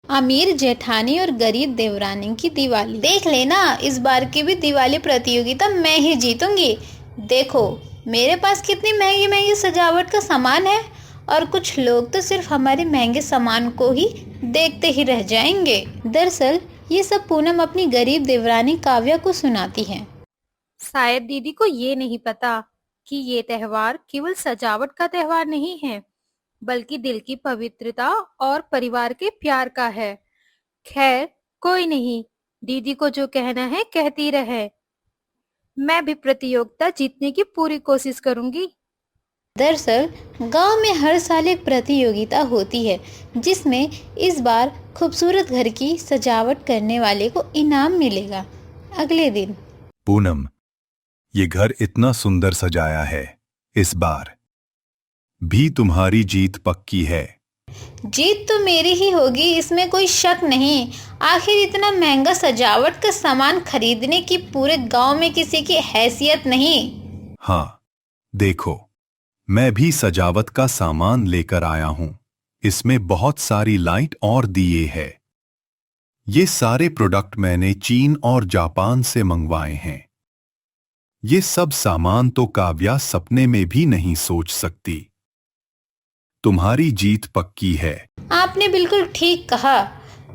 अमीर जेठानी और गरीब देवरानी की दिवाली। देख लेना, इस बार की भी दिवाली प्रतियोगिता मैं ही जीतूंगी। देखो मेरे पास कितनी महंगी महंगी सजावट का सामान है, और कुछ लोग तो सिर्फ हमारे महंगे सामान को ही देखते ही रह जाएंगे। दरअसल ये सब पूनम अपनी गरीब देवरानी काव्या को सुनाती है। शायद दीदी को ये नहीं पता कि ये त्योहार केवल सजावट का त्योहार नहीं है, बल्कि दिल की पवित्रता और परिवार के प्यार का है। खैर, कोई नहीं, दीदी को जो कहना है कहती रहे। मैं भी प्रतियोगिता जीतने की पूरी कोशिश करूंगी। दरअसल गांव में हर साल एक प्रतियोगिता होती है, जिसमें इस बार खूबसूरत घर की सजावट करने वाले को इनाम मिलेगा। अगले दिन पूनम, ये घर इतना सुंदर सजाया है, इस बार भी तुम्हारी जीत पक्की है। जीत तो मेरी ही होगी, इसमें कोई शक नहीं। आखिर इतना महंगा सजावट का सामान खरीदने की पूरे गांव में किसी की हैसियत नहीं। हाँ, देखो, मैं भी सजावट का सामान लेकर आया हूं। इसमें बहुत सारी लाइट और दिए हैं। ये सारे प्रोडक्ट मैंने चीन और जापान से मंगवाए हैं। ये सब सामान तो काव्या सपने में भी नहीं सोच सकती। तुम्हारी जीत पक्की है। आपने बिल्कुल ठीक कहा।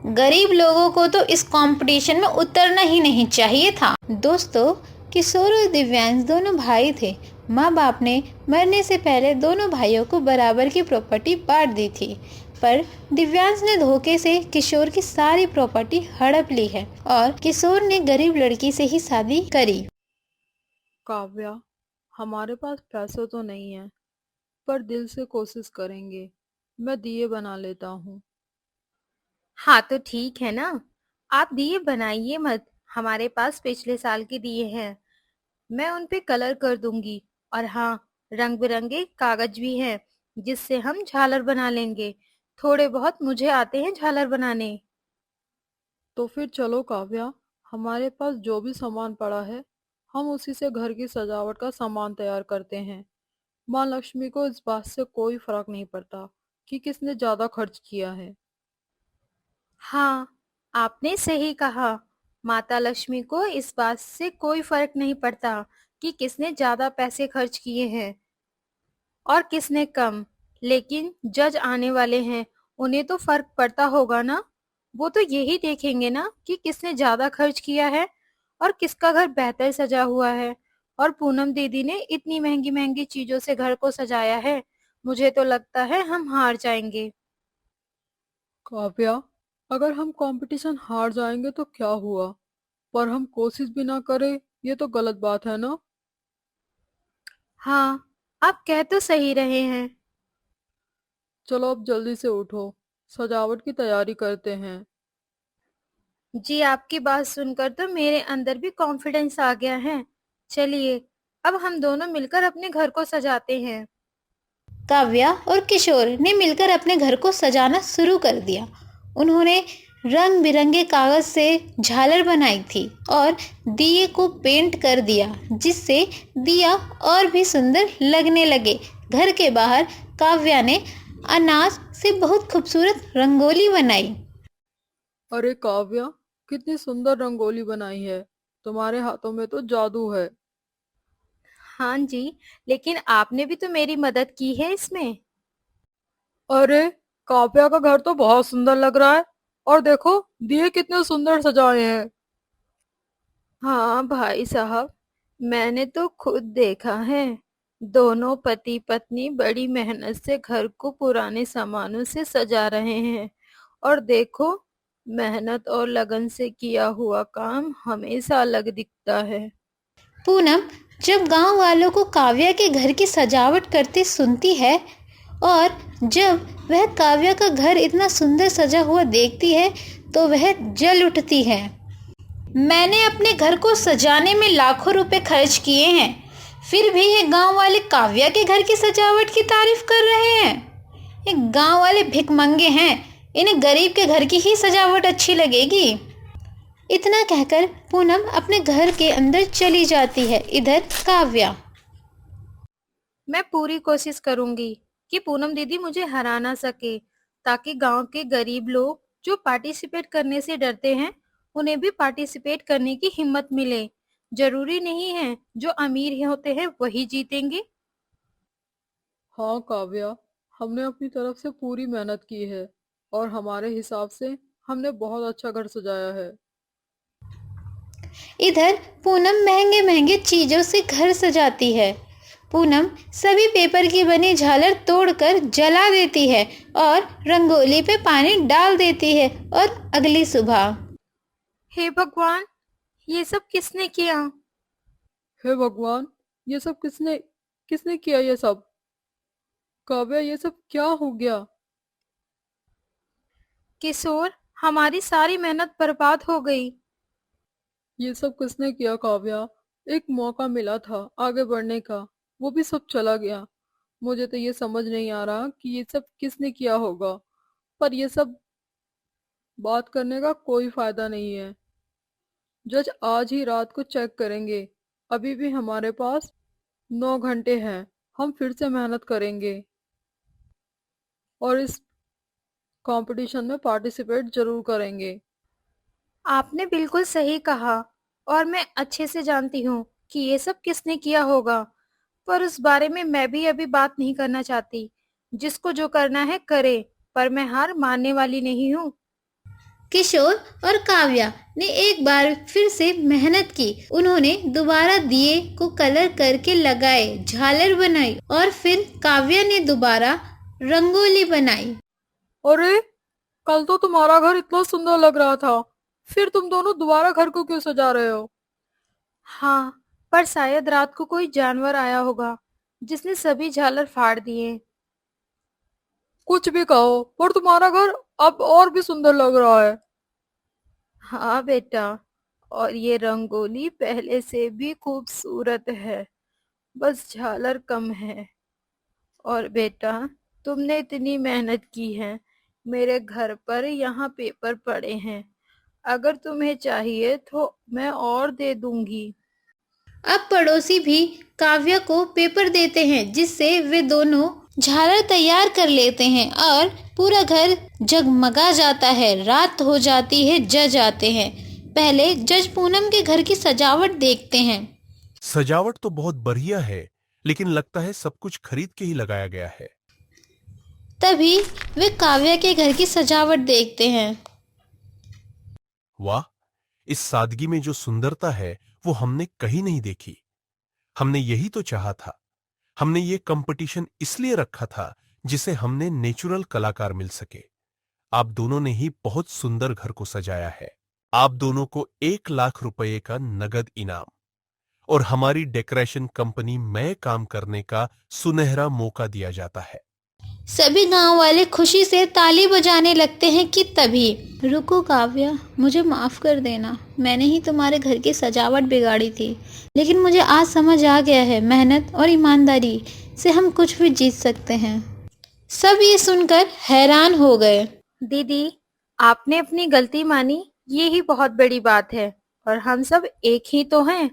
गरीब लोगों को तो इस कंपटीशन में उतरना ही नहीं चाहिए था। दोस्तों, किशोर और दिव्यांश दोनों भाई थे। माँ बाप ने मरने से पहले दोनों भाइयों को बराबर की प्रॉपर्टी बांट दी थी, पर दिव्यांश ने धोखे से किशोर की सारी प्रॉपर्टी हड़प ली है और किशोर ने गरीब लड़की से ही शादी करी। काव्या, हमारे पास पैसे तो नहीं है, पर दिल से कोशिश करेंगे। मैं दिए बना लेता हूँ। हाँ तो ठीक है ना, आप दिए बनाइए मत। हमारे पास पिछले साल के दिए हैं, मैं उन पे कलर कर दूंगी। और हाँ, रंग बिरंगे कागज भी हैं, जिससे हम झालर बना लेंगे। थोड़े बहुत मुझे आते हैं झालर बनाने। तो फिर चलो काव्या, हमारे पास जो भी सामान पड़ा है, हम उसी से घर की सजावट का सामान तैयार करते हैं। माँ लक्ष्मी को इस बात से कोई फर्क नहीं पड़ता कि किसने ज्यादा खर्च किया है। हाँ, आपने सही कहा। माता लक्ष्मी को इस बात से कोई फर्क नहीं पड़ता कि किसने ज्यादा पैसे खर्च किए हैं और किसने कम। लेकिन जज आने वाले हैं, उन्हें तो फर्क पड़ता होगा ना। वो तो यही देखेंगे ना कि किसने ज्यादा खर्च किया है और किसका घर बेहतर सजा हुआ है। और पूनम दीदी ने इतनी महंगी महंगी चीजों से घर को सजाया है, मुझे तो लगता है हम हार जाएंगे। काव्या, अगर हम कंपटीशन हार जाएंगे तो क्या हुआ, पर हम कोशिश भी ना करें, ये तो गलत बात है ना। हाँ, आप कह तो सही रहे हैं। चलो अब जल्दी से उठो, सजावट की तैयारी करते हैं। जी, आपकी बात सुनकर तो मेरे अंदर भी कॉन्फिडेंस आ गया है। चलिए, अब हम दोनों मिलकर अपने घर को सजाते हैं। काव्या और किशोर ने मिलकर अपने घर को सजाना शुरू कर दिया। उन्होंने रंग बिरंगे कागज से झालर बनाई थी और दिए को पेंट कर दिया, जिससे दिया और भी सुंदर लगने लगे। घर के बाहर काव्या ने अनाज से बहुत खूबसूरत रंगोली बनाई। अरे काव्या, कितनी सुंदर रंगोली बनाई है। तुम्हारे हाथों में तो जादू है। हाँ जी, लेकिन आपने भी तो मेरी मदद की है इसमें। अरे, काव्या का घर तो बहुत सुंदर लग रहा है। और देखो, दिए कितने सुंदर सजाए हैं। हाँ भाई साहब, मैंने तो खुद देखा है। दोनों पति पत्नी बड़ी मेहनत से घर को पुराने सामानों से सजा रहे हैं। और देखो, मेहनत और लगन से किया हुआ काम हमेशा अलग दिखता है। पूनम जब गांव वालों को काव्या के घर की सजावट करते सुनती है, और जब वह काव्या का घर इतना सुंदर सजा हुआ देखती है, तो वह जल उठती है। मैंने अपने घर को सजाने में लाखों रुपए खर्च किए हैं, फिर भी ये गांव वाले काव्या के घर की सजावट की तारीफ कर रहे हैं। ये गांव वाले भिखमंगे हैं, इन्हें गरीब के घर की ही सजावट अच्छी लगेगी। इतना कहकर पूनम अपने घर के अंदर चली जाती है। इधर काव्या। मैं पूरी कोशिश करूंगी कि पूनम दीदी मुझे हरा ना सके, ताकि गांव के गरीब लोग जो पार्टिसिपेट करने से डरते हैं उन्हें भी पार्टिसिपेट करने की हिम्मत मिले। जरूरी नहीं है जो अमीर ही होते हैं वही जीतेंगे। हाँ काव्या, हमने अपनी तरफ से पूरी मेहनत की है और हमारे हिसाब से हमने बहुत अच्छा घर सजाया है। इधर पूनम महंगे महंगे चीजों से घर सजाती है। पूनम सभी पेपर की बनी झालर तोड़कर जला देती है और रंगोली पे पानी डाल देती है। और अगली सुबह हे भगवान, ये सब किसने किया? हे भगवान, ये सब किसने किसने किया ये सब? काव्या, ये सब क्या हो गया? किशोर, हमारी सारी मेहनत बर्बाद हो गई। ये सब किसने किया काव्या? एक मौका मिला था आगे बढ़ने का, वो भी सब चला गया। मुझे तो ये समझ नहीं आ रहा कि ये सब किसने किया होगा। पर ये सब बात करने का कोई फायदा नहीं है। जज आज ही रात को चेक करेंगे। अभी भी हमारे पास 9 घंटे हैं। हम फिर से मेहनत करेंगे और इस कंपटीशन में पार्टिसिपेट जरूर करेंगे। आपने बिल्कुल सही कहा और मैं अच्छे से जानती हूँ कि ये सब किसने किया होगा, पर उस बारे में मैं भी अभी बात नहीं करना चाहती। जिसको जो करना है करे, पर मैं हार मानने वाली नहीं हूँ। किशोर और काव्या ने एक बार फिर से मेहनत की। उन्होंने दोबारा दिए को कलर करके लगाए, झालर बनाई और फिर काव्या ने दोबारा रंगोली बनाई। अरे, कल तो तुम्हारा घर इतना सुंदर लग रहा था, फिर तुम दोनों दोबारा घर को क्यों सजा रहे हो? हाँ, पर शायद रात को कोई जानवर आया होगा जिसने सभी झालर फाड़ दिए। कुछ भी कहो, पर तुम्हारा घर अब और भी सुंदर लग रहा है। हाँ बेटा, और ये रंगोली पहले से भी खूबसूरत है, बस झालर कम है। और बेटा, तुमने इतनी मेहनत की है। मेरे घर पर यहाँ पेपर पड़े हैं, अगर तुम्हें चाहिए तो मैं और दे दूंगी। अब पड़ोसी भी काव्या को पेपर देते हैं, जिससे वे दोनों झालर तैयार कर लेते हैं और पूरा घर जगमगा जाता है। रात हो जाती है, जज आते हैं। पहले जज पूनम के घर की सजावट देखते हैं। सजावट तो बहुत बढ़िया है, लेकिन लगता है सब कुछ खरीद के ही लगाया गया है। तभी वे काव्या के घर की सजावट देखते हैं। वाह, इस सादगी में जो सुंदरता है वो हमने कहीं नहीं देखी। हमने यही तो चाहा था। हमने ये कंपटीशन इसलिए रखा था जिसे हमने नेचुरल कलाकार मिल सके। आप दोनों ने ही बहुत सुंदर घर को सजाया है। आप दोनों को 1 लाख रुपए का नगद इनाम और हमारी डेकोरेशन कंपनी में काम करने का सुनहरा मौका दिया जाता है। सभी गांव वाले खुशी से ताली बजाने लगते हैं कि तभी रुको काव्या, मुझे माफ कर देना। मैंने ही तुम्हारे घर की सजावट बिगाड़ी थी, लेकिन मुझे आज समझ आ गया है मेहनत और ईमानदारी से हम कुछ भी जीत सकते हैं। सब ये सुनकर हैरान हो गए। दीदी, आपने अपनी गलती मानी, ये ही बहुत बड़ी बात है। और हम सब एक ही तो हैं।